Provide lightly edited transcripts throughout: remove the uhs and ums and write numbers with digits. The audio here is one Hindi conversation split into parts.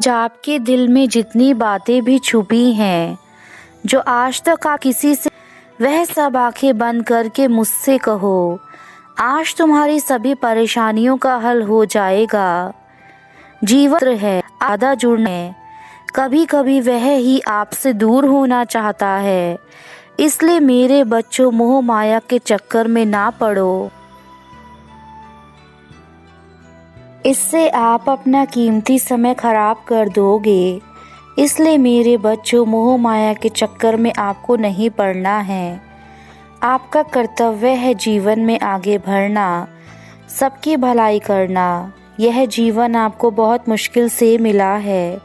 आपके दिल में जितनी बातें भी छुपी हैं, जो आज तक आप किसी से, वह सब आंखें बंद करके मुझसे कहो। आज तुम्हारी सभी परेशानियों का हल हो जाएगा। जीवन है, आधा जुड़ना है। कभी कभी वह ही आपसे दूर होना चाहता है। इसलिए मेरे बच्चों, मोह माया के चक्कर में ना पड़ो। इससे आप अपना कीमती समय खराब कर दोगे। इसलिए मेरे बच्चों, मोह माया के चक्कर में आपको नहीं पड़ना है। आपका कर्तव्य है जीवन में आगे बढ़ना, सबकी भलाई करना। यह जीवन आपको बहुत मुश्किल से मिला है,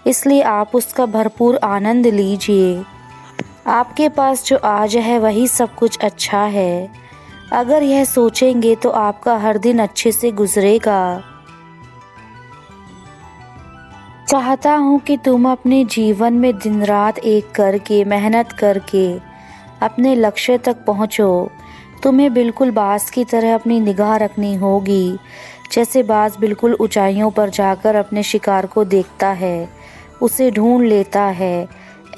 इसलिए आप उसका भरपूर आनंद लीजिए। आपके पास जो आज है वही सब कुछ अच्छा है। अगर यह सोचेंगे तो आपका हर दिन अच्छे से गुजरेगा। चाहता हूँ कि तुम अपने जीवन में दिन रात एक करके, मेहनत करके अपने लक्ष्य तक पहुँचो। तुम्हें बिल्कुल बाज की तरह अपनी निगाह रखनी होगी। जैसे बाज बिल्कुल ऊंचाइयों पर जाकर अपने शिकार को देखता है, उसे ढूंढ लेता है,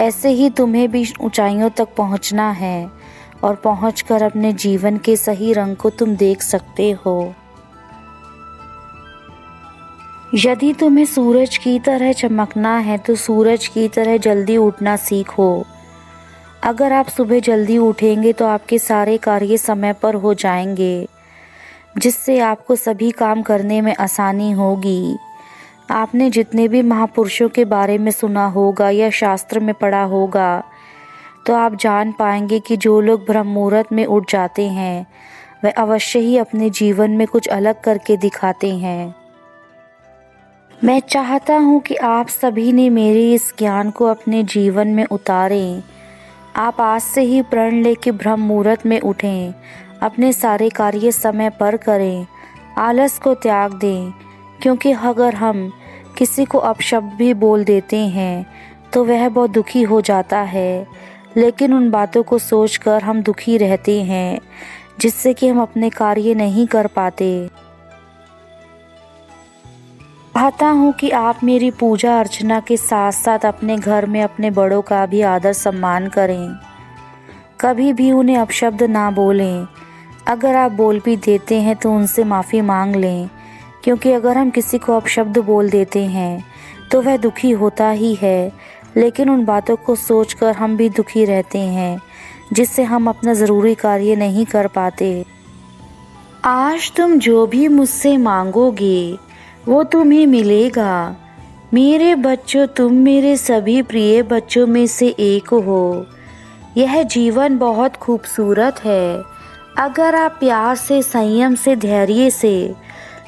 ऐसे ही तुम्हें भी ऊंचाइयों तक पहुंचना है और पहुंचकर अपने जीवन के सही रंग को तुम देख सकते हो। यदि तुम्हें सूरज की तरह चमकना है तो सूरज की तरह जल्दी उठना सीखो। अगर आप सुबह जल्दी उठेंगे तो आपके सारे कार्य समय पर हो जाएंगे, जिससे आपको सभी काम करने में आसानी होगी। आपने जितने भी महापुरुषों के बारे में सुना होगा या शास्त्र में पढ़ा होगा, तो आप जान पाएंगे कि जो लोग ब्रह्म मुहूर्त में उठ जाते हैं वह अवश्य ही अपने जीवन में कुछ अलग करके दिखाते हैं। मैं चाहता हूँ कि आप सभी ने मेरे इस ज्ञान को अपने जीवन में उतारें। आप आज से ही प्रण लेके ब्रह्म मुहूर्त में उठें, अपने सारे कार्य समय पर करें, आलस को त्याग दें। क्योंकि अगर हम किसी को अपशब्द भी बोल देते हैं तो वह बहुत दुखी हो जाता है, लेकिन उन बातों को सोचकर हम दुखी रहते हैं, जिससे कि हम अपने कार्य नहीं कर पाते। चाहता हूँ कि आप मेरी पूजा अर्चना के साथ साथ अपने घर में अपने बड़ों का भी आदर सम्मान करें। कभी भी उन्हें अपशब्द ना बोलें। अगर आप बोल भी देते हैं तो उनसे माफ़ी मांग लें, क्योंकि अगर हम किसी को अपशब्द बोल देते हैं तो वह दुखी होता ही है, लेकिन उन बातों को सोचकर हम भी दुखी रहते हैं, जिससे हम अपना ज़रूरी कार्य नहीं कर पाते। आज तुम जो भी मुझसे मांगोगे वो तुम्हें मिलेगा। मेरे बच्चों, तुम मेरे सभी प्रिय बच्चों में से एक हो। यह जीवन बहुत खूबसूरत है। अगर आप प्यार से, संयम से, धैर्य से,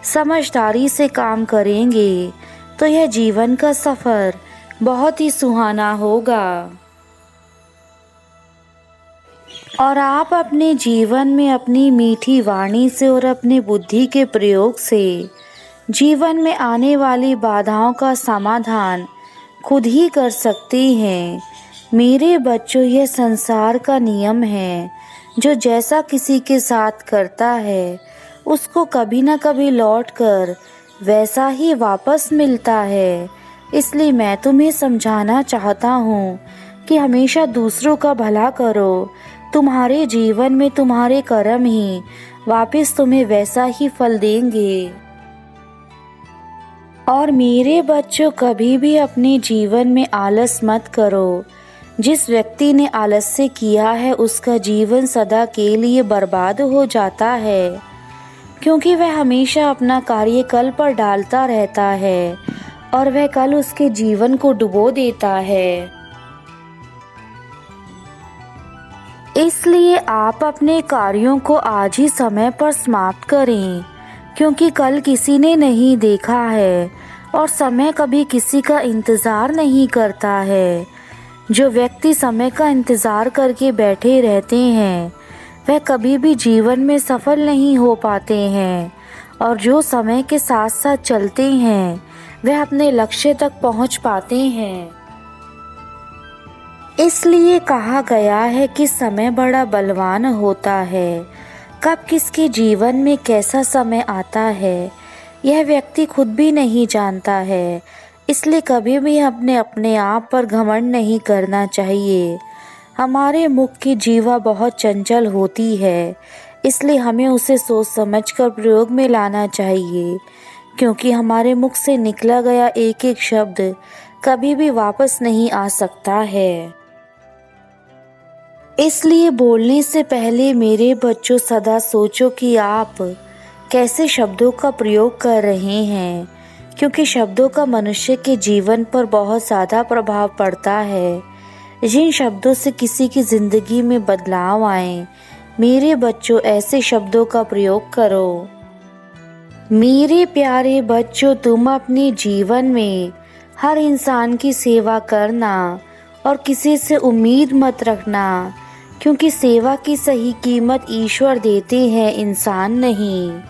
समझदारी से काम करेंगे तो यह जीवन का सफ़र बहुत ही सुहाना होगा। और आप अपने जीवन में अपनी मीठी वाणी से और अपनी बुद्धि के प्रयोग से जीवन में आने वाली बाधाओं का समाधान खुद ही कर सकते हैं। मेरे बच्चों, यह संसार का नियम है। जो जैसा किसी के साथ करता है उसको कभी न कभी लौटकर वैसा ही वापस मिलता है। इसलिए मैं तुम्हें समझाना चाहता हूँ कि हमेशा दूसरों का भला करो। तुम्हारे जीवन में तुम्हारे कर्म ही वापस तुम्हें वैसा ही फल देंगे। और मेरे बच्चों, कभी भी अपने जीवन में आलस मत करो। जिस व्यक्ति ने आलस्य किया है उसका जीवन सदा के लिए बर्बाद हो जाता है, क्योंकि वह हमेशा अपना कार्य कल पर डालता रहता है और वह कल उसके जीवन को डुबो देता है। इसलिए आप अपने कार्यों को आज ही समय पर समाप्त करें, क्योंकि कल किसी ने नहीं देखा है और समय कभी किसी का इंतज़ार नहीं करता है। जो व्यक्ति समय का इंतज़ार करके बैठे रहते हैं वह कभी भी जीवन में सफल नहीं हो पाते हैं, और जो समय के साथ साथ चलते हैं वह अपने लक्ष्य तक पहुंच पाते हैं। इसलिए कहा गया है कि समय बड़ा बलवान होता है। कब किसके जीवन में कैसा समय आता है यह व्यक्ति खुद भी नहीं जानता है। इसलिए कभी भी अपने अपने आप पर घमंड नहीं करना चाहिए। हमारे मुख की जीवा बहुत चंचल होती है, इसलिए हमें उसे सोच समझकर प्रयोग में लाना चाहिए, क्योंकि हमारे मुख से निकला गया एक एक शब्द कभी भी वापस नहीं आ सकता है। इसलिए बोलने से पहले मेरे बच्चों सदा सोचो कि आप कैसे शब्दों का प्रयोग कर रहे हैं, क्योंकि शब्दों का मनुष्य के जीवन पर बहुत ज़्यादा प्रभाव पड़ता है। जिन शब्दों से किसी की ज़िंदगी में बदलाव आए, मेरे बच्चों ऐसे शब्दों का प्रयोग करो। मेरे प्यारे बच्चों, तुम अपने जीवन में हर इंसान की सेवा करना और किसी से उम्मीद मत रखना, क्योंकि सेवा की सही कीमत ईश्वर देते हैं, इंसान नहीं।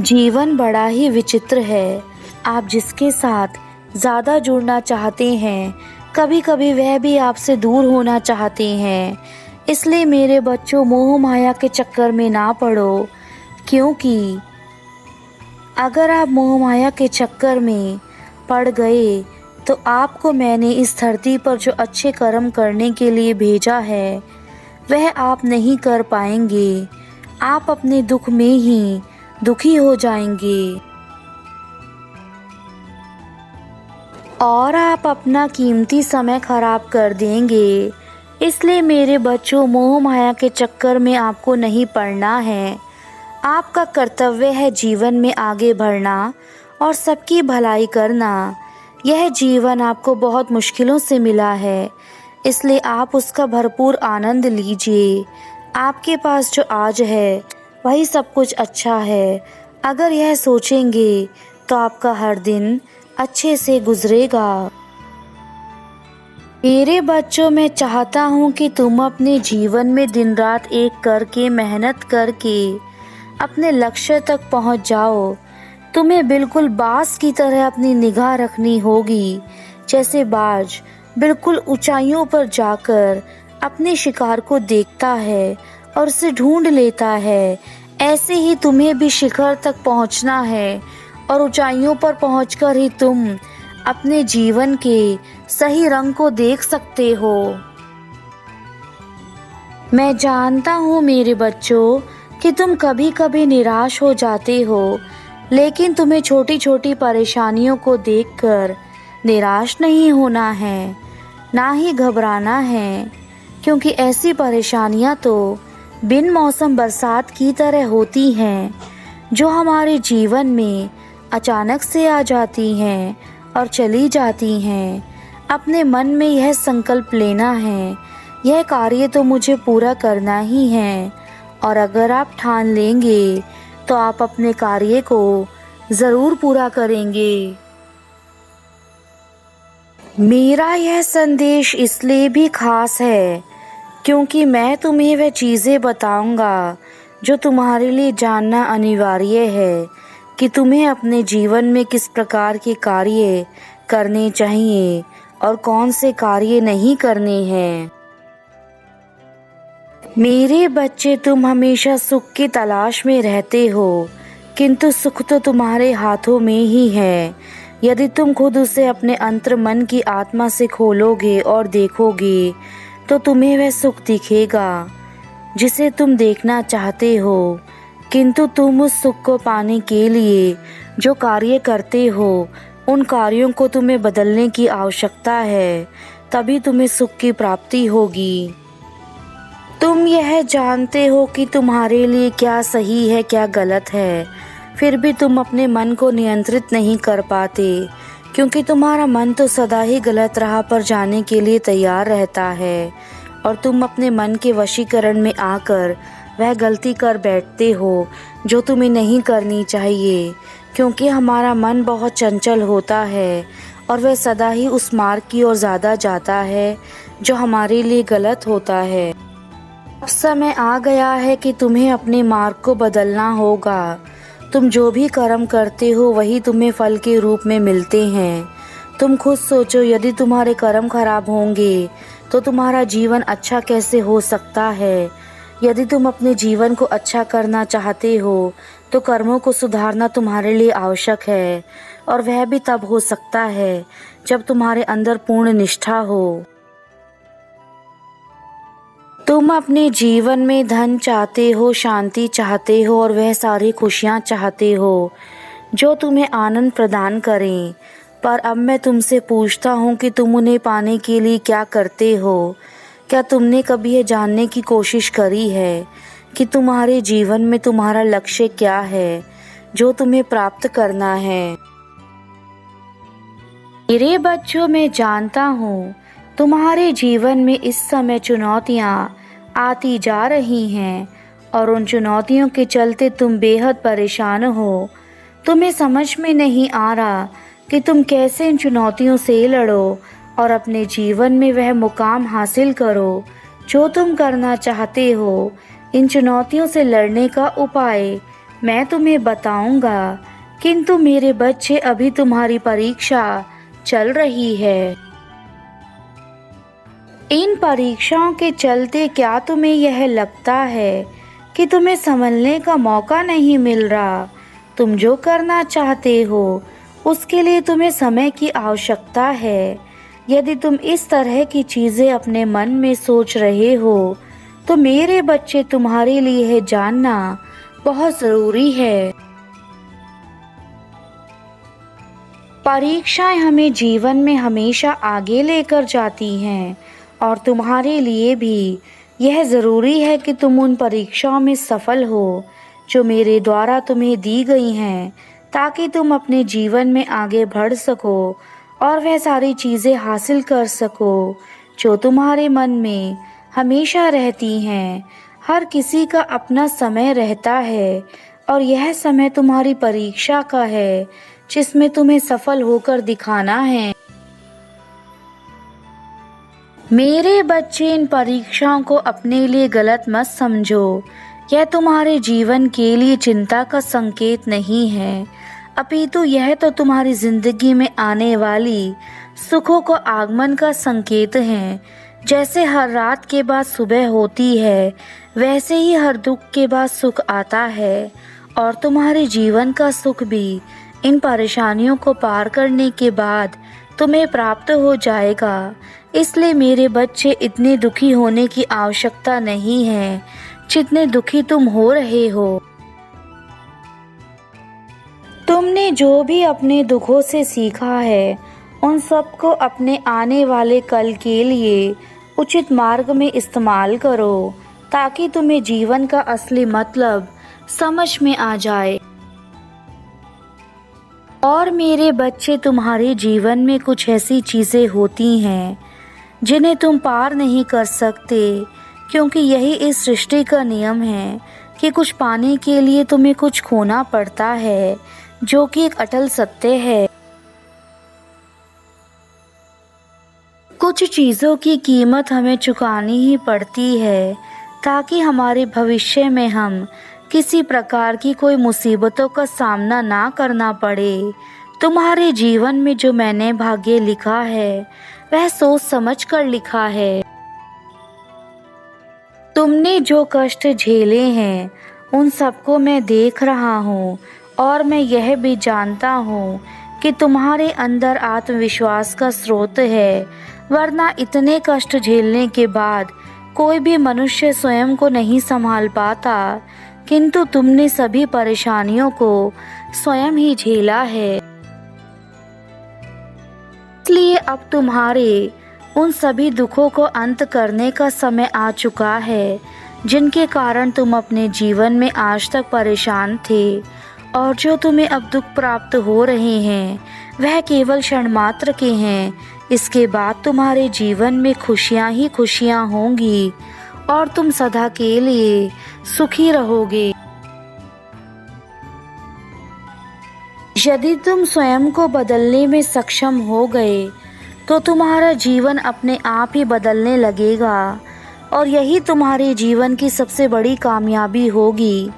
जीवन बड़ा ही विचित्र है। आप जिसके साथ ज़्यादा जुड़ना चाहते हैं, कभी कभी वह भी आपसे दूर होना चाहते हैं। इसलिए मेरे बच्चों, मोह माया के चक्कर में ना पड़ो, क्योंकि अगर आप मोह माया के चक्कर में पड़ गए तो आपको मैंने इस धरती पर जो अच्छे कर्म करने के लिए भेजा है वह आप नहीं कर पाएंगे। आप अपने दुख में ही दुखी हो जाएंगे और आप अपना कीमती समय खराब कर देंगे। इसलिए मेरे बच्चों, मोह माया के चक्कर में आपको नहीं पड़ना है। आपका कर्तव्य है जीवन में आगे बढ़ना और सबकी भलाई करना। यह जीवन आपको बहुत मुश्किलों से मिला है, इसलिए आप उसका भरपूर आनंद लीजिए। आपके पास जो आज है वही सब कुछ अच्छा है। अगर यह सोचेंगे तो आपका हर दिन अच्छे से गुजरेगा। मेरे बच्चों, मैं चाहता हूँ कि तुम अपने जीवन में दिन रात एक करके मेहनत करके अपने लक्ष्य तक पहुँच जाओ। तुम्हें बिल्कुल बाज की तरह अपनी निगाह रखनी होगी। जैसे बाज बिल्कुल ऊंचाइयों पर जाकर अपने शिकार को देखता है और उसे ढूंढ लेता है, ऐसे ही तुम्हें भी शिखर तक पहुंचना है और ऊंचाइयों पर पहुंचकर ही तुम अपने जीवन के सही रंग को देख सकते हो। मैं जानता हूँ मेरे बच्चों कि तुम कभी कभी निराश हो जाते हो, लेकिन तुम्हें छोटी छोटी परेशानियों को देखकर निराश नहीं होना है, ना ही घबराना है, क्योंकि ऐसी परेशानियां तो बिन मौसम बरसात की तरह होती हैं, जो हमारे जीवन में अचानक से आ जाती हैं और चली जाती हैं। अपने मन में यह संकल्प लेना है, यह कार्य तो मुझे पूरा करना ही है, और अगर आप ठान लेंगे तो आप अपने कार्य को ज़रूर पूरा करेंगे। मेरा यह संदेश इसलिए भी खास है क्योंकि मैं तुम्हें वह चीज़ें बताऊंगा जो तुम्हारे लिए जानना अनिवार्य है कि तुम्हें अपने जीवन में किस प्रकार के कार्य करने चाहिए और कौन से कार्य नहीं करने हैं। मेरे बच्चे, तुम हमेशा सुख की तलाश में रहते हो, किंतु सुख तो तुम्हारे हाथों में ही है। यदि तुम खुद उसे अपने अंतर मन की आत्मा से खोलोगे और देखोगे तो तुम्हें वह सुख दिखेगा जिसे तुम देखना चाहते हो। किंतु तुम उस सुख को पाने के लिए जो कार्य करते हो, उन कार्यों को तुम्हें बदलने की आवश्यकता है, तभी तुम्हें सुख की प्राप्ति होगी। तुम यह जानते हो कि तुम्हारे लिए क्या सही है क्या गलत है, फिर भी तुम अपने मन को नियंत्रित नहीं कर पाते, क्योंकि तुम्हारा मन तो सदा ही गलत राह पर जाने के लिए तैयार रहता है और तुम अपने मन के वशीकरण में आकर वह गलती कर बैठते हो जो तुम्हें नहीं करनी चाहिए, क्योंकि हमारा मन बहुत चंचल होता है और वह सदा ही उस मार्ग की ओर ज़्यादा जाता है जो हमारे लिए गलत होता है। अब समय आ गया है कि तुम्हें अपने मार्ग को बदलना होगा। तुम जो भी कर्म करते हो वही तुम्हें फल के रूप में मिलते हैं। तुम खुद सोचो, यदि तुम्हारे कर्म खराब होंगे तो तुम्हारा जीवन अच्छा कैसे हो सकता है। यदि तुम अपने जीवन को अच्छा करना चाहते हो तो कर्मों को सुधारना तुम्हारे लिए आवश्यक है। और वह भी तब हो सकता है जब तुम्हारे अंदर पूर्ण निष्ठा हो। तुम अपने जीवन में धन चाहते हो, शांति चाहते हो और वह सारी खुशियाँ चाहते हो जो तुम्हें आनंद प्रदान करें। पर अब मैं तुमसे पूछता हूँ कि तुम उन्हें पाने के लिए क्या करते हो? क्या तुमने कभी यह जानने की कोशिश करी है कि तुम्हारे जीवन में तुम्हारा लक्ष्य क्या है, जो तुम्हें प्राप्त करना है? मेरे बच्चों, मैं जानता हूँ तुम्हारे जीवन में इस समय चुनौतियाँ आती जा रही हैं और उन चुनौतियों के चलते तुम बेहद परेशान हो। तुम्हें समझ में नहीं आ रहा कि तुम कैसे इन चुनौतियों से लड़ो और अपने जीवन में वह मुकाम हासिल करो जो तुम करना चाहते हो। इन चुनौतियों से लड़ने का उपाय मैं तुम्हें बताऊंगा, किंतु मेरे बच्चे अभी तुम्हारी परीक्षा चल रही है। इन परीक्षाओं के चलते क्या तुम्हें यह लगता है कि तुम्हें संभलने का मौका नहीं मिल रहा? तुम जो करना चाहते हो उसके लिए तुम्हें समय की आवश्यकता है। यदि तुम इस तरह की चीज़ें अपने मन में सोच रहे हो तो मेरे बच्चे तुम्हारे लिए यह जानना बहुत ज़रूरी है। परीक्षाएं हमें जीवन में हमेशा आगे लेकर जाती हैं और तुम्हारे लिए भी यह ज़रूरी है कि तुम उन परीक्षाओं में सफल हो जो मेरे द्वारा तुम्हें दी गई हैं, ताकि तुम अपने जीवन में आगे बढ़ सको और वह सारी चीज़ें हासिल कर सको जो तुम्हारे मन में हमेशा रहती हैं। हर किसी का अपना समय रहता है और यह समय तुम्हारी परीक्षा का है जिसमें तुम्हें सफल होकर दिखाना है। मेरे बच्चे, इन परीक्षाओं को अपने लिए गलत मत समझो। यह तुम्हारे जीवन के लिए चिंता का संकेत नहीं है, अपितु यह तो तुम्हारी जिंदगी में आने वाली सुखों को आगमन का संकेत है। जैसे हर रात के बाद सुबह होती है, वैसे ही हर दुख के बाद सुख आता है और तुम्हारे जीवन का सुख भी इन परेशानियों को पार करने के बाद तुम्हें प्राप्त हो जाएगा। इसलिए मेरे बच्चे, इतने दुखी होने की आवश्यकता नहीं है जितने दुखी तुम हो रहे हो। तुमने जो भी अपने दुखों से सीखा है उन सबको अपने आने वाले कल के लिए उचित मार्ग में इस्तेमाल करो, ताकि तुम्हें जीवन का असली मतलब समझ में आ जाए। और मेरे बच्चे, तुम्हारे जीवन में कुछ ऐसी चीज़ें होती हैं जिन्हें तुम पार नहीं कर सकते, क्योंकि यही इस सृष्टि का नियम है कि कुछ पाने के लिए तुम्हें कुछ खोना पड़ता है, जो कि एक अटल सत्य है। कुछ चीज़ों की कीमत हमें चुकानी ही पड़ती है ताकि हमारे भविष्य में हम किसी प्रकार की कोई मुसीबतों का सामना ना करना पड़े। तुम्हारे जीवन में जो मैंने भाग्य लिखा है वह सोच समझ कर लिखा है। तुमने जो कष्ट झेले हैं उन सबको मैं देख रहा हूँ और मैं यह भी जानता हूँ कि तुम्हारे अंदर आत्मविश्वास का स्रोत है, वरना इतने कष्ट झेलने के बाद कोई भी मनुष्य स्वयं को नहीं संभाल पाता, किंतु तुमने सभी परेशानियों को स्वयं ही झेला है। इसलिए अब तुम्हारे उन सभी दुखों को अंत करने का समय आ चुका है जिनके कारण तुम अपने जीवन में आज तक परेशान थे, और जो तुम्हें अब दुख प्राप्त हो रहे हैं वह केवल क्षण मात्र के हैं। इसके बाद तुम्हारे जीवन में खुशियाँ ही खुशियाँ होंगी और तुम सदा के लिए सुखी रहोगे। यदि तुम स्वयं को बदलने में सक्षम हो गए तो तुम्हारा जीवन अपने आप ही बदलने लगेगा और यही तुम्हारे जीवन की सबसे बड़ी कामयाबी होगी।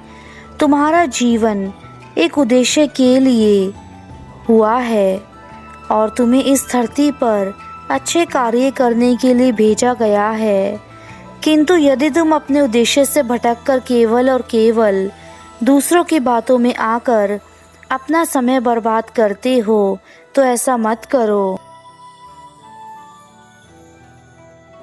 तुम्हारा जीवन एक उद्देश्य के लिए हुआ है और तुम्हें इस धरती पर अच्छे कार्य करने के लिए भेजा गया है, किंतु यदि तुम अपने उद्देश्य से भटककर केवल और केवल दूसरों की बातों में आकर अपना समय बर्बाद करते हो तो ऐसा मत करो।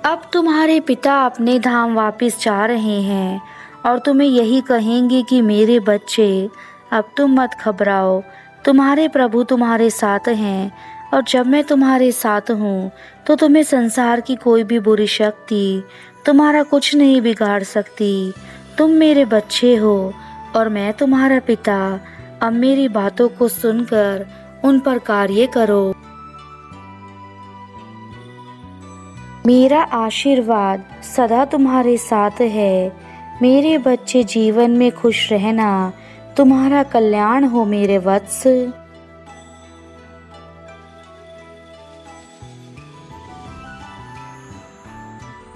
अब तुम्हारे पिता अपने धाम वापस जा रहे हैं और तुम्हें यही कहेंगे कि मेरे बच्चे, अब तुम मत घबराओ, तुम्हारे प्रभु तुम्हारे साथ हैं और जब मैं तुम्हारे साथ हूँ तो तुम्हें संसार की कोई भी बुरी शक्ति तुम्हारा कुछ नहीं बिगाड़ सकती। तुम मेरे बच्चे हो और मैं तुम्हारा पिता। अब मेरी बातों को सुनकर उन पर कार्य करो। मेरा आशीर्वाद सदा तुम्हारे साथ है। मेरे बच्चे, जीवन में खुश रहना, तुम्हारा कल्याण हो मेरे वत्स।